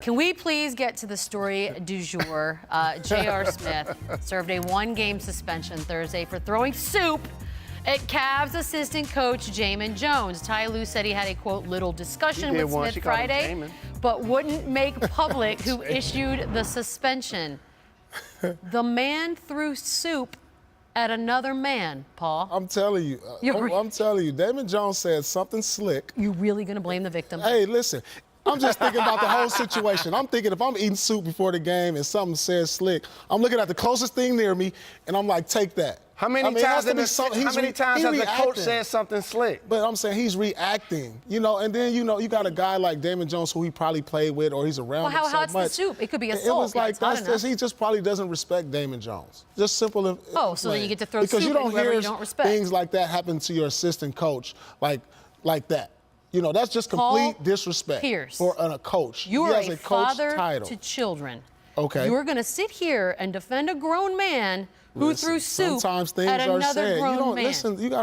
Can we please get to the story du jour? J.R. Smith served a one-game suspension Thursday for throwing soup at Cavs assistant coach Damon Jones. Ty Lue said he had a, quote, little discussion with Smith Friday, but wouldn't make public who issued the suspension. The man threw soup at another man, Paul. I'm telling you. I'm telling you. Damon Jones said something slick. You really going to blame the victim? Hey, listen. I'm just thinking about the whole situation. I'm thinking if I'm eating soup before the game and something says slick, I'm looking at the closest thing near me, and I'm like, take that. How many times has the coach said something slick? But I'm saying he's reacting, and then, you got a guy like Damon Jones who he probably played with or he's around him so much. Well, how hot's the soup? It could be assault. It was like, he just probably doesn't respect Damon Jones. Just simple. Oh, so then you get to throw soup at whoever you don't respect. Things like that happen to your assistant coach like that. That's just complete disrespect for a coach. You are a father title. to children. Okay. You are going to sit here and defend a grown man who threw soup sometimes things at another grown man. Listen, you got to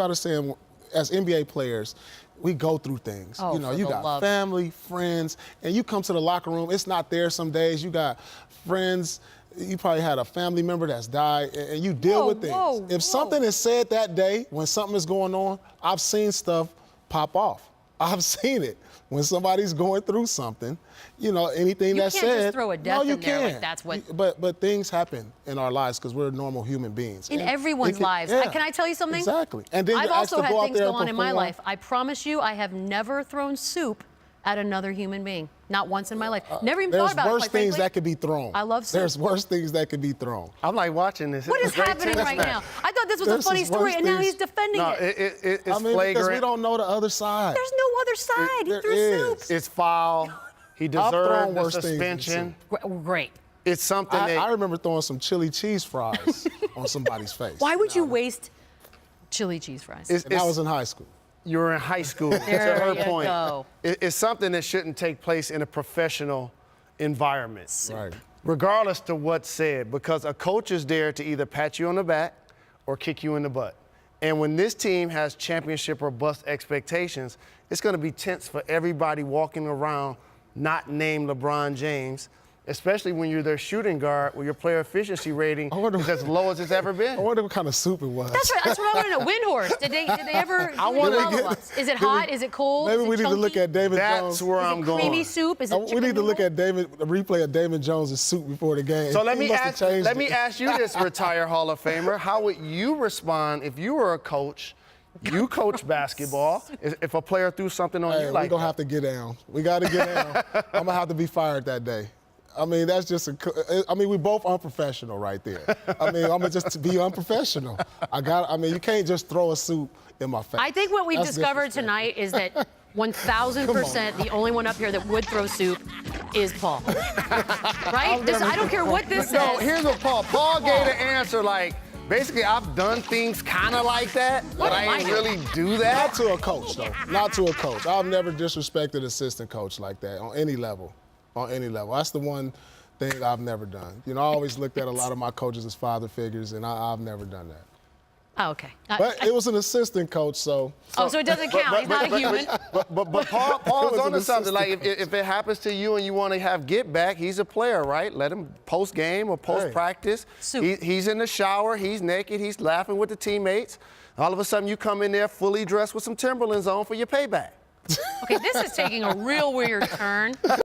understand, as NBA players, we go through things. Oh, you got family, friends, and you come to the locker room, it's not there some days. You got friends. You probably had a family member that's died, and you deal with things. If something is said that day when something is going on, I've seen stuff pop off. I've seen it when somebody's going through something. Anything that's said. You can't just throw a death in there like that's what. But things happen in our lives because we're normal human beings. In everyone's lives. Yeah, can I tell you something? Exactly. And then I've also had things go on in my life. I I promise you, I have never thrown soup at another human being. Not once in my life. Never even thought about it. There's worse things that could be thrown. I love soup. There's worse things that could be thrown. I'm like watching this. What is happening right now? I thought this was a funny story, and now he's defending it. It's flagrant. Because we don't know the other side. There's no other side. He threw soup. It's foul. He deserved the suspension. Great. It's something I remember throwing some chili cheese fries on somebody's face. Why would you waste chili cheese fries? I was in high school. You were in high school. To her point, it's something that shouldn't take place in a professional environment. Right. Regardless to what's said, because a coach is there to either pat you on the back or kick you in the butt. And when this team has championship or bust expectations, it's going to be tense for everybody walking around not named LeBron James, especially when you're their shooting guard, where your player efficiency rating is as low as it's ever been. I wonder what kind of soup it was. That's right. That's what I want to know. Windhorse. Did they ever? Is it hot? Is it cold? Maybe we need to look at Damon Jones. That's where I'm going. Creamy soup? Is it we need to look at a replay of Damon Jones' soup before the game. So let me ask you this, retired Hall of Famer. How would you respond if you were a coach? You coach basketball. If a player threw something on you like that? We're going to have to get down. We got to get down. I'm going to have to be fired that day. That's just we're both unprofessional right there. I'm going to just be unprofessional. You can't just throw a soup in my face. I think what we've discovered tonight is that 1,000% the only one up here that would throw soup is Paul. Right? I don't care what this says. No, here's what Paul gave the answer basically, I've done things kind of like that, but I didn't really do that. Not to a coach, though. Not to a coach. I've never disrespected assistant coach like that on any level. On any level. That's the one thing I've never done. I always looked at a lot of my coaches as father figures, and I've never done that. Oh, okay. But it was an assistant coach, so. So it doesn't count. He's not a human. But Paul's onto something. Like, if it happens to you and you want to have get back, he's a player, right? Let him post-game or post-practice. He's in the shower. He's naked. He's laughing with the teammates. All of a sudden, you come in there fully dressed with some Timberlands on for your payback. Okay, this is taking a real weird turn.